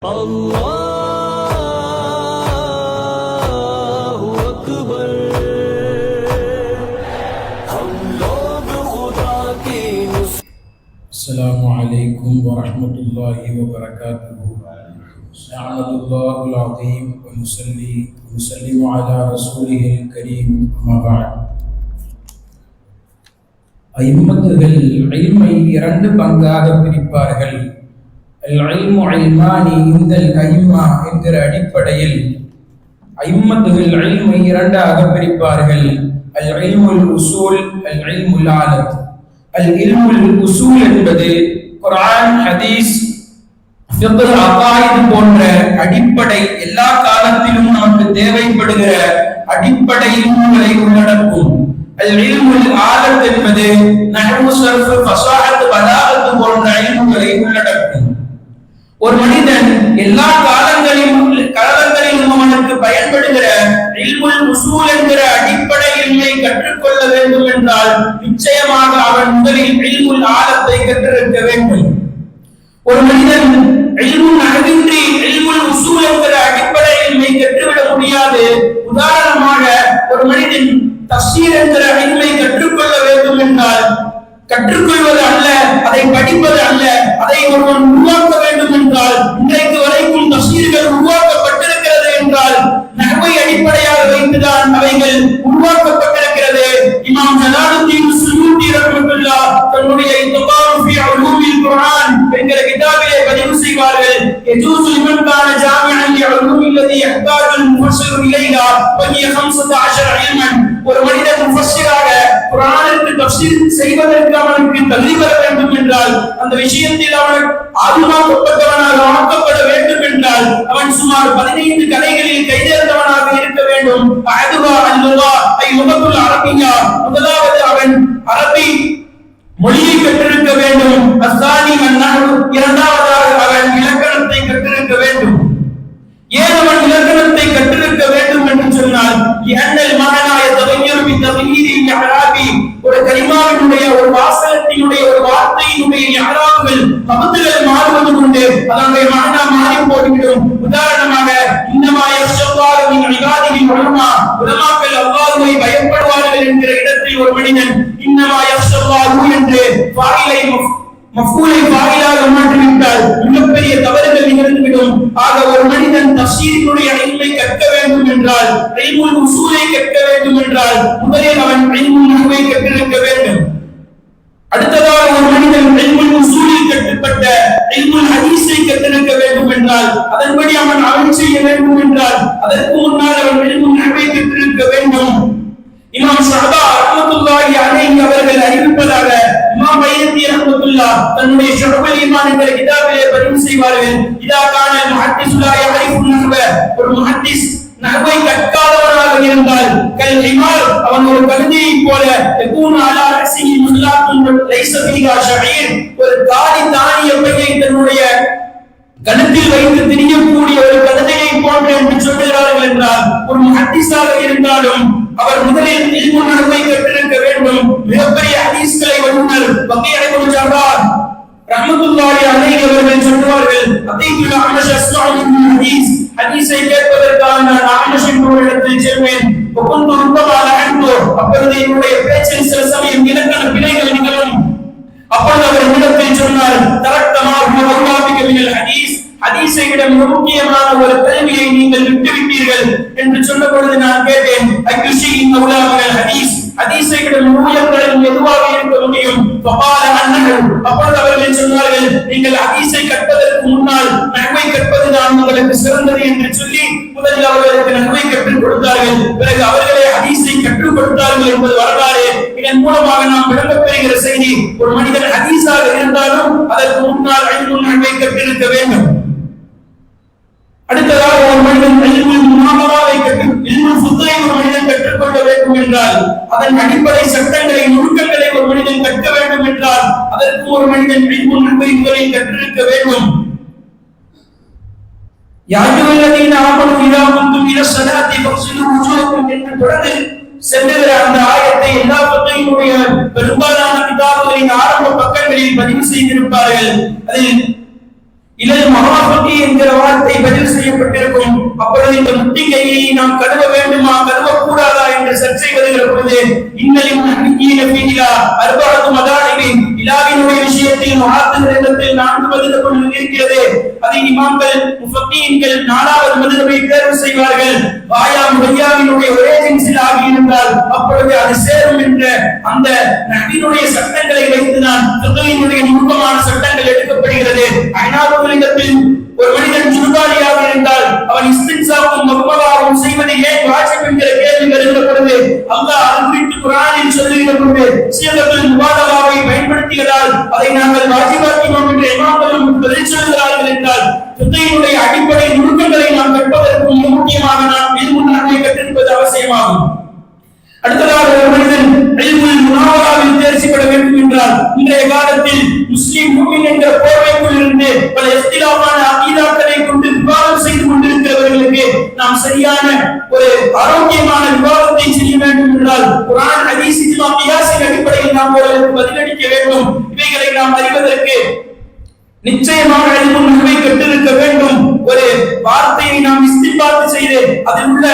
अल्लाहु अकबर। हम लोग खुदा की अस्सलामु अलैकुम वरहमतुल्लाहि वबरकातुहू। नहमदुल्लाहिल अज़ीम व नुसल्ली व नुसल्लिमु अला रसूलिहिल करीम अम्मा बअद। ஐம்மத்துகள் இல்மை இரண்டு பங்காக பிரிப்பார்கள். அல்-இல்மு இல்மானி இந்தல் ஐம்மா என்கிற அடிப்படையில் ஐம்மத்துகள் இல்மை இரண்டாக பிரிப்பார்கள். அல்-இல்முல் உசூல், அல்-இல்முல் ஆலத். அல்-இல்முல் உசூல் என்பது குர்ஆன், ஹதீஸ், ஃபிக்ஹ், அகாயித் போன்ற அடிப்படை எல்லா காலத்திலும் நமக்கு தேவைப்படுகிற அடிப்படை இல்முகளை உள்ளடக்கும். அல்-இல்முல் ஆலத் என்பது நஹ்வு, ஸர்ஃப், ஃபஸாஹத், பலாகத் போன்ற இல்முகளை உள்ளடக்கும். ஒரு மனிதன் எல்லா காலங்களிலும் அவனுக்கு பயன்படுகிற இல்முல் உசூல் என்கிற அடிப்படை இல்மை கற்றுக்கொள்ள வேண்டும் என்றால் நிச்சயமாக அவன் முதலில் இல்முல் ஆலத்தை கற்றிருக்க வேண்டும். ஒரு மனிதன் இல்முல் நஹ்வின்றி இல்முல் உசூல் என்கிற அடிப்படை இல்மை கற்றுவிட முடியாது. உதாரணமாக ஒரு மனிதன் தஃசீர் என்கிற இல்மை கற்றுக்கொள்ள வேண்டும் என்றால் கற்றுக்கொள்வது அல்ல, அதை படிப்பது அல்ல, அதை ஒருவன் உருவாக்க வேண்டும் என்றால் இன்றைக்கு வரைக்கும் தஃசீர்கள் உருவாக்கப்பட்டிருக்கிறது என்றால் நஹ்வை அடிப்படையாக வைத்துதான் அவைகள் உருவாக்கப்பட்டிருக்கிறது. இமாம் ஜலாலுத்தீன் சுயூத்தி ரஹ்மத்துல்லாஹ் தன்னுடைய இத்காரு ஃபீ உலூமில் குர்ஆன் என்கிற கிதாபிலே பதிவு செய்வார்கள். யஜூஸு லிமன் கான ஜாமிஅன் லிஉலூமில் லதி யஹ்தாஜுல் முஃபஸ்ஸிரு இலைஹா வ ஹிய 15 இல்மன். ஒரு மனிதன் முஃபஸ்ஸிராக குர்ஆனுக்கு தஃசீர் செய்வதற்கு அவனுக்கு தகுதி பெற வேண்டும் என்றால், அந்த விஷயத்தில் அவன் ஆர்வமாக்கப்பட்டவனாக ஆக்கப்பட வேண்டும் என்றால் அவன் சுமார் 15 கலைகளில் கைதேர்ந்தவனாக இருக்க வேண்டும். அதுவா அல்லுவா ஐ லுகத்துல் அரபியா, முதலாவது அவன் அரபி மொழியை கற்றிருக்க வேண்டும். அஸ்ஸானி அன்-நஹ்வு, இரண்டாவதாக அவன் இலக்கணத்தை கற்றிருக்க வேண்டும். ஏன் அவன் இலக்கணத்தை கற்றிருக்க வேண்டும் என்று சொன்னால், யன்னல் மஅனா யதகய்யரு பிதக்யீரி இஅராபி, ஒரு கலிமாவினுடைய ஒரு வாசகத்தினுடைய ஒரு வார்த்தையினுடைய இஅராபுகள் கமத்துகள் மாறுவது உண்டு, அதனுடைய மஅனா மாறி போய்விடும். உதாரணமாக இன்னமா யக்ஷல்லாஹு மின் இபாதிஹி உலமா, உலமாக்கள் அல்லாஹ்வை பயப்படுவார்கள் என்கிற இடத்தில் ஒரு மனிதன் இன்னமா யக்ஷல்லாஹு என்று ஃபாயிலை மஃபூலை ஃபாயிலாக மாற்றிவிட்டால் மிகப்பெரிய தவறுகள் நிகழ்ந்துவிடும். ஆக ஒரு மனிதன் தஃசீரினுடைய இல்மை கற்க வேண்டும் என்றால், இல்முல் உசூலை கற்க வேண்டும் என்றால் முதலில் அவன் இல்முல் நஹ்வை கற்றிருக்க வேண்டும். அடுத்ததாக ஒரு மனிதன் இல்முல் உசூலில் கற்றுப்பட்ட இல்முல் ஹதீஸை கற்றிருக்க வேண்டும் என்றால், அதன்படி அவன் அமல் செய்ய வேண்டும் என்றால் அதற்கு முன்னால் அவன் இல்முல் நஹ்வை கற்றிருக்க வேண்டும். இமாம் ஷஅபா ரஹ்மத்துல்லாஹி அலைஹி அவர்கள் அறிவிப்பதாக இமாம் பைஹகி ரஹ்மத்துல்லாஹ் தன்னுடைய ஷுஅபுல் ஈமான் என்கிற கிதாபிலே பதிவு செய்வார்கள். இதா கான முஹத்திஸ் லா யஅரிஃபு நஹ்வ, ஒரு முஹத்திஸ் நஹ்வை கற்காதவனாக இருந்தால் கல் ஹிமார், அவன் ஒரு கழுதையை போல யகூனு அலா ரஸிஹி முல்லாத்துன் லைஸ ஃபீஹா ஷஈர், ஒரு காலி தானிய பையை தன்னுடைய கணத்தில் வைத்து திரியக்கூடிய ஒரு கழுதையை போன்று என்று சொல்கிறார்கள் என்றால், ஒரு முஹத்திஸாக இருந்தாலும் அவர் முதலில் இல்முல் நஹ்வை கற்றிருக்க வேண்டும். மிகப்பெரிய ஹதீஸ்களை வல்லுனர் பக்கீ இப்னு ஜர்ராஹ் ரஹ்மத்துல்லாஹி அலைஹி அவர்கள் சொல்வார்கள், அதீதுல் அஹ்மஷ் அஸ்மஉ மின் ஹதீஸ், ஹதீஸை கேட்பதற்காக நான் அஹ்மஷ் என்பவரின் இடத்தில் செல்வேன். வகுந்து ருப்பமா லஹந்து, அப்பொழுது என்னுடைய பேச்சில் சில சமயம் இலக்கண பிழைகள் நிகழும். அப்பொழுது அவர் இடத்தில் சொன்னார், தரக்தமா வல்லாபிக மினல் ஹதீஸ், ஹதீஸை விட மிக முக்கியமான ஒரு கல்வியை நீங்கள் விட்டுவிட்டீர்கள் என்று சொன்ன பொழுது நான் கேட்டேன், அய்யுஷிஇன் அவுலா மினல் ஹதீஸ், ஹதீஸை விட நூல்களில் எதுவாக இருக்க முடியும்? ஃபகால அன்னஹு, அப்பொழுது அவர்கள் சொன்னார்கள், நீங்கள் ஹதீஸை கற்பதற்கு முன்னால் நஹ்வை கற்பதுதான் உங்களுக்கு சிறந்தது என்று சொல்லி முதலில் அவர்களுக்கு நஹ்வை கற்றுக் கொடுத்தார்கள். பிறகு அவர்களே ஹதீஸை கற்றுக் கொடுத்தார்கள் என்பது வரலாறு. இதன் மூலமாக நாம் விளங்கப் பெறுகிற செய்தி, ஒரு மனிதன் ஹதீஸாக இருந்தாலும் அதற்கு முன்னால் இல்முல் நஹ்வை கற்றிருக்க வேண்டும். அடுத்ததாக ஒரு மனிதன் இல்முல் முனாவராவை இல்முல் ஃபுத்வை ஒரு மனிதன் கற்றுக்கொள்ள வேண்டும் என்றால், அதன் அடிப்படை சட்டங்களை நுணுக்கங்களை ஒரு மனிதன் கற்க வேண்டும் என்றால் அதற்கு ஒரு மனிதன் இல்முல் நஹ்வை முதலில் கற்றிருக்க வேண்டும். யா அய்யுஹல்லதீன ஆமனூ இதா குன்தும் இலா ஸலாத்தி ஃபக்ஸிலூ வுஜூஹக்கும் என்று தொடர்ந்து செல்லுகிற அந்த ஆயத்தை எல்லா பக்கையினுடைய பெரும்பாலான கிதாபுகளின் ஆரம்ப பக்கங்களில் பதிவு செய்திருப்பார்கள். அதில் இலல் மஹாஃபகி என்கிற வார்த்தை பொழுது இந்த முட்டிக்கையை நாம் கழுவ வேண்டுமா கழுவக்கூடாதா என்று சர்ச்சை வருகிற பொழுது இன்னலின் அறுபாடு மதானின் இலாவினுடைய விஷயத்தில் இடத்தில் 4 மதுஹபுகள் இருக்கிறது. அதை இமாம்கள் முஃபக்கீன்கள் 4வது மதுஹபை தேர்வு செய்வார்கள். வாயாம் வையாவினுடைய ஒரே ஜின்ஸில் ஆகியிருந்தால் அப்பொழுது அது சேரும் என்ற அந்த நபியினுடைய சட்டங்களை வைத்துதான் ஃபிக்ஹினுடைய நுட்பமான சட்டங்கள் எடுக்கப்படுகிறது. ஐநாவுகளிடத்தில் ஒரு மனிதன் ஜுனுபாலியாக இருந்தால் அவன் இஸ்தின்சாவும் மக்மலாவும் செய்வது ஏன் வாஜிப் என்கிற கேள்வி வருகிற பொழுது அல்லாஹ் அது குறித்து குர்ஆனில் சொல்லுகிற பொழுது சீகத்துல் முபாலகாவை பயன்படுத்தியதால் அதை நாங்கள் வாஜிபாக்கினோம் என்று இமாம்கள் பதில் சொல்கிறார்கள் என்றால் ஃபிக்ஹினுடைய அடிப்படை நுணுக்கங்களை நாம் கற்பதற்கு முக்கியமாக நாம் இல்முன்னாவை கற்றிருப்பது அவசியமாகும். அடுத்ததாக ஒரு மனிதன் இல்முல் முனாவராவில் தேர்ச்சி பெற வேண்டும் என்றால் இன்றைய காலத்தில் முஸ்லிம் முஃமின் என்ற போர்வைக்குள் இருந்து பல இஃப்திலாஃபான அகீதாக்களை கொண்டு விவாதம் செய்து கொண்டிருக்கிறவர்களுக்கு நாம் சரியான ஒரு ஆரோக்கியமான விவாதத்தை செய்ய வேண்டும் என்றால் குர்ஆன் ஹதீஸ் இஜ்மா கியாஸின் அடிப்படையில் நாம் அவர்களுக்கு பதிலளிக்க வேண்டும். இவைகளை நாம் அறிவதற்கு நிச்சயமாக இல்முல் நஹ்வை கற்றிருக்க வேண்டும். ஒரு வார்த்தையை நாம் இஸ்தின்பாத் செய்து அதில் உள்ள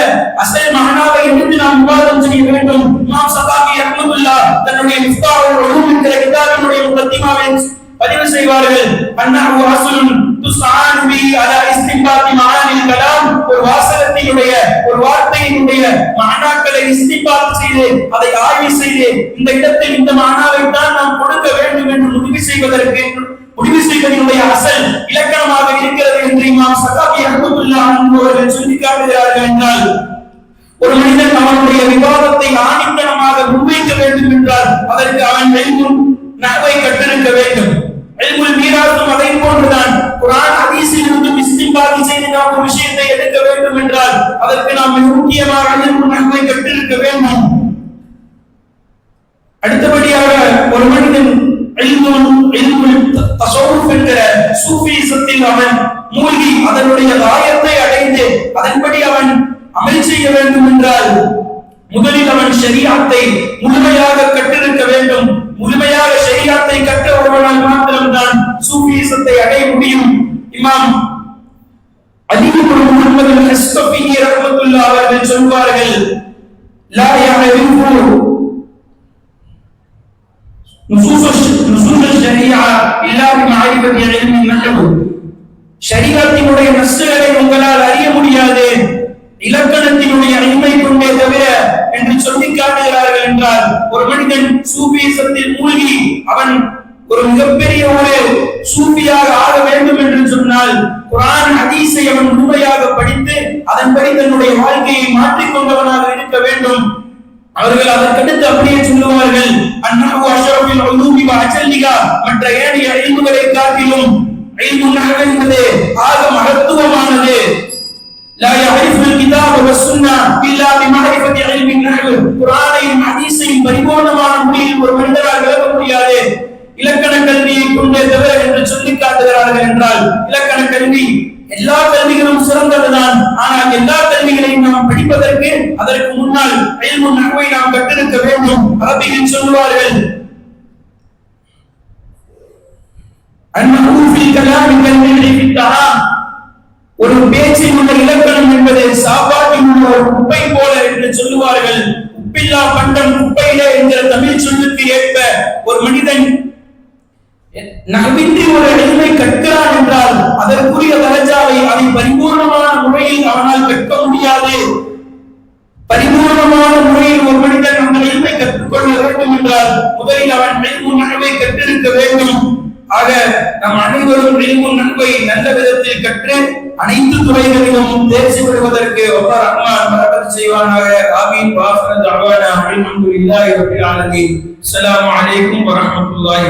அசல் மஅனாவை எடுத்து நாம் விவாதம் செய்ய வேண்டும். இமாம் ஸகாஃபி ரஹ்மத்துல்லாஹ் தன்னுடைய மிஃப்தாஹுல் உலூம் என்ற கிதாபினுடைய முகத்திமாவில் பதிவு செய்வார்கள். அன்னஹு அஸ்லுன் துஸ்ஆனு பி அலா இஸ்தின்பாத் மஆனில் கலாம். ஒரு வாசகத்தினுடைய ஒரு வார்த்தையினுடைய மஅனாக்களை இஸ்தின்பாத் செய்து அதை ஆய்வு செய்து இந்த இடத்தில் இந்த மஅனாவை தான் நாம் கொடுக்க வேண்டும் என்று முடிவு செய்வதனுடைய அசல் இலக்கணமாக இருக்கிறது என்று இமாம் ஸகாஃபி ரஹ்மத்துல்லாஹ் அவர்கள் சொல்லிக் காட்டுகிறார்கள் என்றால் ஒரு மனிதன் அவனுடைய விவாதத்தை ஆணித்தனமாக முன்வைக்க வேண்டும் என்றால் அதற்கு அவன் இல்முல் நஹ்வை கற்றிருக்க வேண்டும். இல்முல் மீராஸும் அதை போன்றுதான். குர்ஆன் ஹதீஸில் இருந்து இஸ்தின்பாத் செய்து நாம் ஒரு விஷயத்தை எடுக்க வேண்டும் என்றால் அதற்கு நாம் முக்கியமாக இல்முல் நஹ்வை கற்றிருக்க வேண்டும். அடுத்தபடியாக ஒரு மனிதன் இல்முல் தஸவ்வுஃப் என்கிற சூஃபிசத்தில் அவன் மூழ்கி அதனுடைய ஆயத்தை அடைந்து அதன்படி அவன் அமல் செய்ய வேண்டும் என்றால் முதலில் அவன் ஷரீஅத்தை முழுமையாக கற்றிருக்க வேண்டும். முழுமையாக ஷரீஅத்தை கற்ற ஒருவனால் மாத்திரம்தான் சூஃபிசத்தை அடைய முடியும். இமாம் அலி இப்னு முஹம்மது அல்-ஹஸ்கஃபி ரஹ்மத்துல்லாஹி அவர்கள் சொல்வார்கள், லா யஅரிஃபு நுசூஸ் ஷரீஅ இல்லா பிமஅரிஃபத்தி இல்மி நஹ்வு. ஷரீஅத்தினுடைய நஸ்ஸுகளை உங்களால் அறிய முடியாது இலக்கணத்தினுடைய இல்மை கொண்டே தவிர என்று சொல்லிக் காட்டுகிறார்கள் என்றால் ஒரு மனிதன் சூஃபிசத்தில் மூழ்கி அவன் ஒரு மிகப்பெரிய ஒரு சூஃபியாக ஆக வேண்டும் என்று சொன்னால் குர்ஆன் ஹதீஸை அவன் முழுமையாக படித்து அதன்படி தன்னுடைய வாழ்க்கையை மாற்றிக்கொண்டவனாக இருக்க வேண்டும். அவர்கள் அதற்கடுத்து அப்படியே சொல்லுவார்கள், அன்னஹு அஷ்ரஃபுல் உலூமி வ அஜல்லிஹா. மற்ற ஏனைய இல்முகளை காட்டிலும் இல்முல் நஹ்வு என்பது ஆக மகத்துவமானது. லா யஅரிஃபுல் கிதாப வஸ் சுன்னா இல்லா பிமஅரிஃபத்தி இல்மின் நஹ்வு. குர்ஆனையும் ஹதீஸையும் பரிபூர்ணமான முறையில் ஒரு மனிதரால் விளக்க முடியாது இலக்கண கல்வியை கொண்டே தவிர என்று சொல்லிக் காட்டுகிறார்கள் என்றால் இலக்கண கல்வி எல்லா கல்விகளும் சிறந்ததுதான். ஆனால் எல்லா கல்விகளையும் நாம் படிப்பதற்கு அதற்கு முன்னால் இல்முல் நஹ்வை நாம் கற்றிருக்க வேண்டும். அரபியில் சொல்வார்கள், அன்னஹு ஃபில் கலாமி கல்மில்ஹி ஃபித் தஆம். ஒரு பேச்சில் உள்ள இலக்கணம் என்பது சாப்பாட்டில் உள்ள ஒரு குப்பை போல என்று சொல்லுவார்கள். உப்பில்லா பண்டம் குப்பையிலே என்கிற தமிழ் சொல்லுக்கு ஏற்ப ஒரு மனிதன் நஹ்வின்றி ஒரு இல்மை கற்கிறான் என்றால் அதற்குரிய தரஜாவை அதை பரிபூர்ணமான முறையில் அவனால் கற்க முடியாது. பரிபூர்ணமான முறையில் ஒரு மனிதன் அந்த இல்மை கற்றுக்கொள்ள வேண்டும் என்றால் முதலில் அவன் இல்முல் நஹ்வை கற்றிருக்க வேண்டும். ஆக நம் அனைவரும் இல்முல் நஹ்வை நல்ல விதத்தில் கற்று அனைத்து துறைகளிலும் தேர்ச்சி பெறுவதற்கு அல்லாஹ் ரஹ்மான் பரக்கத் செய்வானாக. ஆமீன். வாஃபிரு தஅவானா அல்ஹம்துலில்லாஹி ரப்பில் ஆலமீன். அஸ்ஸலாமு அலைக்கும் வரஹ்மத்துல்லாஹி